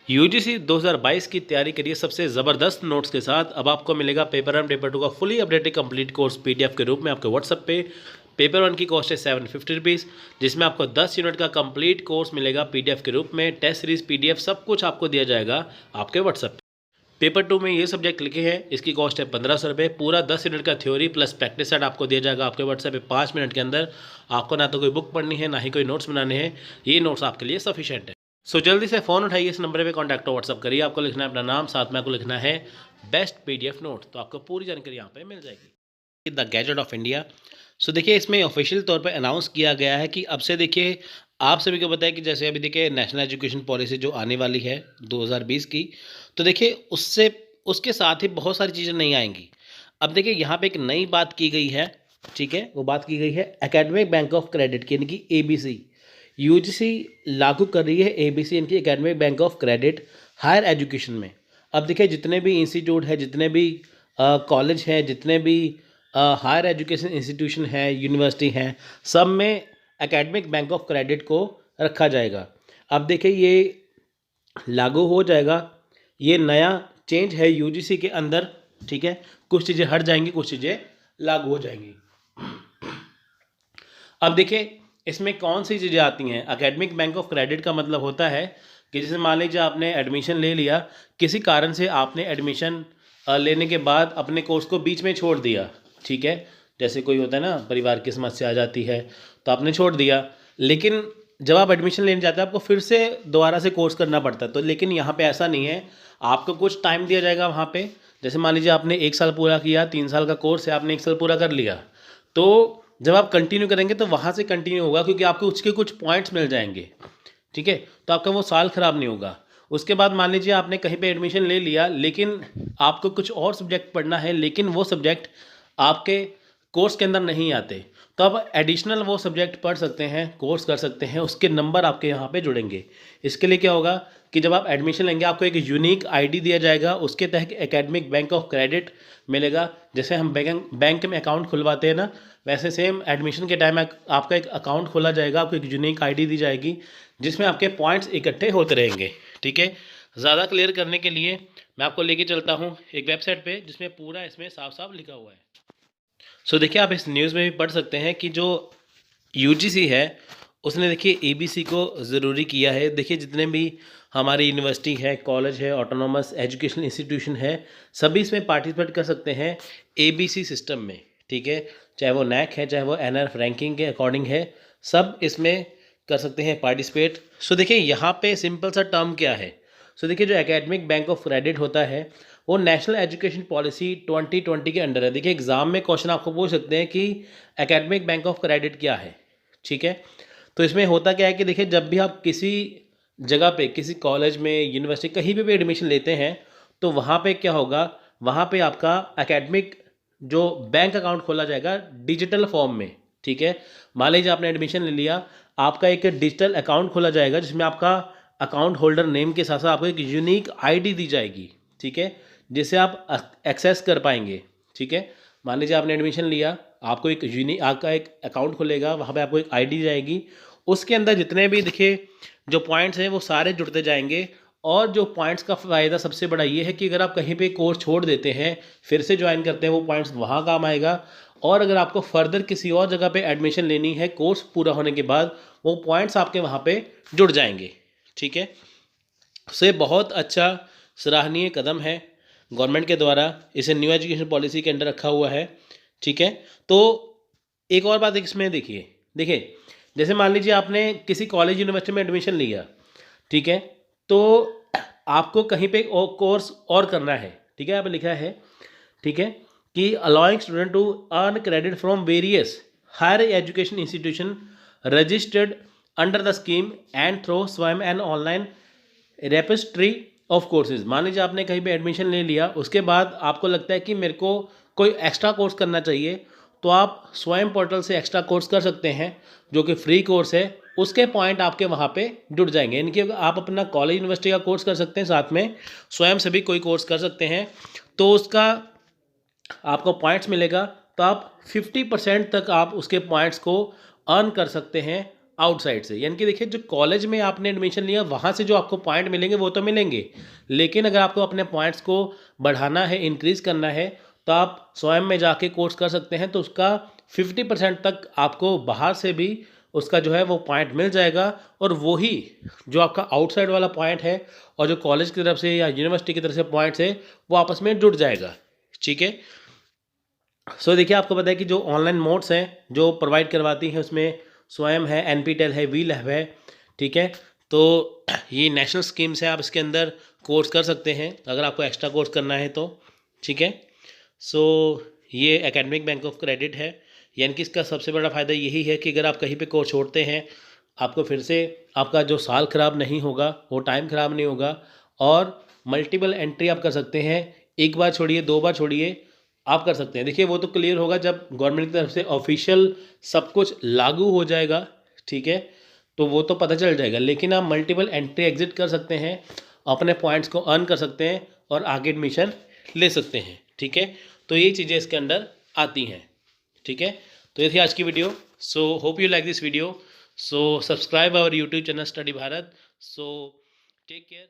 UGC 2022 की तैयारी करिए सबसे ज़बरदस्त नोट्स के साथ। अब आपको मिलेगा पेपर 1 पेपर 2 का fully updated complete course PDF के रूप में आपके व्हाट्सएप पे। पेपर 1 की कॉस्ट है 750 रुपीज़, जिसमें आपको 10 यूनिट का कंप्लीट कोर्स मिलेगा पीडीएफ के रूप में। टेस्ट सीरीज पीडीएफ सब कुछ आपको दिया जाएगा आपके व्हाट्सएप पे। पेपर 2 में ये सब्जेक्ट लिखे हैं, इसकी कॉस्ट है 1500 रुपये। पूरा 10 यूनिट का थ्योरी प्लस प्रैक्टिस सेट आपको दिया जाएगा आपके व्हाट्सएप पे 5 मिनट के अंदर। आपको ना तो कोई बुक पढ़नी है, ना ही कोई नोट्स बनाने हैं, ये नोट्स आपके लिए सफिशिएंट है। सो जल्दी से फ़ोन उठाइए, इस नंबर पे कॉन्टैक्ट व्हाट्सअप करिए। आपको लिखना है अपना नाम, साथ में आपको लिखना है बेस्ट पीडीएफ नोट, तो आपको पूरी जानकारी यहाँ पे मिल जाएगी। The gazette of India. So देखिए, इसमें ऑफिशियल तौर पे अनाउंस किया गया है कि अब से देखिए आप सभी को पता है कि जैसे अभी देखिए नेशनल एजुकेशन पॉलिसी जो आने वाली है 2020 की, तो देखिए उससे उसके साथ ही बहुत सारी चीज़ें नहीं आएंगी। अब देखिए यहाँ पे एक नई बात की गई है, ठीक है, वो बात की गई है एकेडमिक बैंक ऑफ क्रेडिट की, यानी कि एबीसी। यूजीसी लागू कर रही है एबीसी, इनकी academic bank of credit higher education में। अब देखिए जितने भी इंस्टीट्यूट है, जितने भी कॉलेज हैं, जितने भी हायर एजुकेशन इंस्टीट्यूशन है, यूनिवर्सिटी हैं, सब में एकेडमिक बैंक ऑफ क्रेडिट को रखा जाएगा। अब देखिए ये लागू हो जाएगा, ये नया चेंज है यूजीसी के अंदर, ठीक है। कुछ चीज़ें हट जाएंगी, कुछ चीज़ें लागू हो जाएंगी। अब देखिए इसमें कौन सी चीज़ें आती हैं। एकेडमिक बैंक ऑफ क्रेडिट का मतलब होता है कि जैसे मान लीजिए आपने एडमिशन ले लिया, किसी कारण से आपने एडमिशन लेने के बाद अपने कोर्स को बीच में छोड़ दिया, ठीक है। जैसे कोई होता है ना, परिवार की समस्या आ जाती है तो आपने छोड़ दिया, लेकिन जब आप एडमिशन लेने जाते हैं आपको फिर से दोबारा से कोर्स करना पड़ता है। तो लेकिन यहाँ पे ऐसा नहीं है, आपको कुछ टाइम दिया जाएगा वहाँ पे। जैसे मान लीजिए आपने 1 साल पूरा किया, 3 साल का कोर्स है, आपने 1 साल पूरा कर लिया, तो जब आप कंटिन्यू करेंगे तो वहाँ से कंटिन्यू होगा, क्योंकि आपको उसके कुछ पॉइंट्स मिल जाएंगे, ठीक है। तो आपका वो साल ख़राब नहीं होगा। उसके बाद मान लीजिए आपने कहीं पे एडमिशन ले लिया, लेकिन आपको कुछ और सब्जेक्ट पढ़ना है, लेकिन वो सब्जेक्ट आपके कोर्स के अंदर नहीं आते, तो आप एडिशनल वो सब्जेक्ट पढ़ सकते हैं, कोर्स कर सकते हैं, उसके नंबर आपके यहाँ पे जुड़ेंगे। इसके लिए क्या होगा कि जब आप एडमिशन लेंगे आपको एक यूनिक आईडी दिया जाएगा, उसके तहत एकेडमिक बैंक ऑफ क्रेडिट मिलेगा। जैसे हम बैंक में अकाउंट खुलवाते हैं ना, वैसे सेम एडमिशन के टाइम आपका एक अकाउंट खोला जाएगा, आपको एक यूनिक आईडी दी जाएगी जिसमें आपके पॉइंट्स इकट्ठे होते रहेंगे, ठीक है। ज़्यादा क्लियर करने के लिए मैं आपको लेके चलता हूँ एक वेबसाइट पे, जिसमें पूरा इसमें साफ साफ लिखा हुआ है। सो देखिए आप इस न्यूज़ में भी पढ़ सकते हैं कि जो यूजीसी है उसने देखिए एबीसी को ज़रूरी किया है। देखिए जितने भी हमारी यूनिवर्सिटी है, कॉलेज है, ऑटोनॉमस एजुकेशनल इंस्टीट्यूशन है, सभी इसमें पार्टिसिपेट कर सकते हैं एबीसी सिस्टम में, ठीक है। चाहे वो नैक है, चाहे वो एनआरएफ रैंकिंग के अकॉर्डिंग है, सब इसमें कर सकते हैं पार्टिसिपेट। सो देखिए यहाँ पे सिंपल सा टर्म क्या है। सो देखिए जो एकेडमिक बैंक ऑफ क्रेडिट होता है वो नेशनल एजुकेशन पॉलिसी 2020 के अंडर है। देखिए एग्जाम में क्वेश्चन आपको पूछ सकते हैं कि एकेडमिक बैंक ऑफ क्रेडिट क्या है, ठीक है। तो इसमें होता क्या है कि देखिए जब भी आप किसी जगह पे, किसी कॉलेज में, यूनिवर्सिटी, कहीं पे भी एडमिशन लेते हैं, तो वहाँ पे क्या होगा, वहाँ पे आपका एकेडमिक जो बैंक अकाउंट खोला जाएगा डिजिटल फॉर्म में, ठीक है। मान लीजिए आपने एडमिशन ले लिया, आपका एक डिजिटल अकाउंट खोला जाएगा जिसमें आपका अकाउंट होल्डर नेम के साथ साथ आपको एक यूनिक आईडी दी जाएगी, ठीक है, जिसे आप एक्सेस कर पाएंगे, ठीक है। मान लीजिए आपने एडमिशन लिया, आपको एक आपका एक अकाउंट खुलेगा, वहाँ पे आपको एक आईडी जाएगी, उसके अंदर जितने भी देखिए जो पॉइंट्स हैं वो सारे जुड़ते जाएंगे। और जो पॉइंट्स का फ़ायदा सबसे बड़ा ये है कि अगर आप कहीं पे कोर्स छोड़ देते हैं, फिर से ज्वाइन करते हैं, वो पॉइंट्स वहाँ काम आएगा। और अगर आपको फर्दर किसी और जगह पे एडमिशन लेनी है कोर्स पूरा होने के बाद, वो पॉइंट्स आपके वहाँ पे जुड़ जाएंगे, ठीक है। से बहुत अच्छा सराहनीय कदम है गवर्नमेंट के द्वारा, इसे न्यू एजुकेशन पॉलिसी के अंडर रखा हुआ है, ठीक है। तो एक और बात इसमें देखिए, देखिए जैसे मान लीजिए आपने किसी कॉलेज यूनिवर्सिटी में एडमिशन लिया, ठीक है, तो आपको कहीं पे कोर्स और करना है, ठीक है, यहाँ पे लिखा है, ठीक है, कि allowing student to earn credit from various higher education institution registered under the scheme and through Swayam and online repository of courses. मान लीजिए आपने कहीं पे एडमिशन ले लिया, उसके बाद आपको लगता है कि मेरे को कोई एक्स्ट्रा कोर्स करना चाहिए, तो आप स्वयं पोर्टल से एक्स्ट्रा कोर्स कर सकते हैं जो कि फ्री कोर्स है। उसके पॉइंट आपके वहाँ पे जुड़ जाएंगे, यानी कि आप अपना कॉलेज यूनिवर्सिटी का कोर्स कर सकते हैं, साथ में स्वयं से भी कोई कोर्स कर सकते हैं, तो उसका आपको पॉइंट्स मिलेगा। तो आप 50% तक आप उसके पॉइंट्स को अर्न कर सकते हैं आउटसाइड से। यानी कि देखिए जो कॉलेज में आपने एडमिशन लिया वहाँ से जो आपको पॉइंट मिलेंगे वो तो मिलेंगे, लेकिन अगर आपको अपने पॉइंट्स को बढ़ाना है, इंक्रीज़ करना है, तो आप स्वयं में जाके कोर्स कर सकते हैं। तो उसका 50% तक आपको बाहर से भी उसका जो है वो पॉइंट मिल जाएगा, और वही जो आपका आउटसाइड वाला पॉइंट है और जो कॉलेज की तरफ से या यूनिवर्सिटी की तरफ से पॉइंट्स है वो आपस में जुड़ जाएगा। ठीक है। सो देखिए आपको पता है कि जो ऑनलाइन मोड्स हैं जो प्रोवाइड करवाती हैं उसमें स्वयं है, एनपीटेल है, वी लैब है। ठीक है। तो ये नेशनल स्कीम्स है, आप इसके अंदर कोर्स कर सकते हैं अगर आपको एक्स्ट्रा कोर्स करना है तो। ठीक है। सो ये एकेडमिक बैंक ऑफ क्रेडिट है। यानी कि इसका सबसे बड़ा फ़ायदा यही है कि अगर आप कहीं पे कोर्स छोड़ते हैं, आपको फिर से आपका जो साल ख़राब नहीं होगा, वो टाइम ख़राब नहीं होगा, और मल्टीपल एंट्री आप कर सकते हैं। एक बार छोड़िए, दो बार छोड़िए, आप कर सकते हैं। देखिए वो तो क्लियर होगा जब गवर्नमेंट की तरफ से ऑफिशियल सब कुछ लागू हो जाएगा। ठीक है। तो वो तो पता चल जाएगा, लेकिन आप मल्टीपल एंट्री एग्जिट कर सकते हैं, अपने पॉइंट्स को अर्न कर सकते हैं और आगे एडमिशन ले सकते हैं। ठीक है। तो ये चीज़ें इसके अंदर आती हैं। ठीक है। तो ये थी आज की video. So hope you like this video. So subscribe our YouTube channel study Bharat. So take care.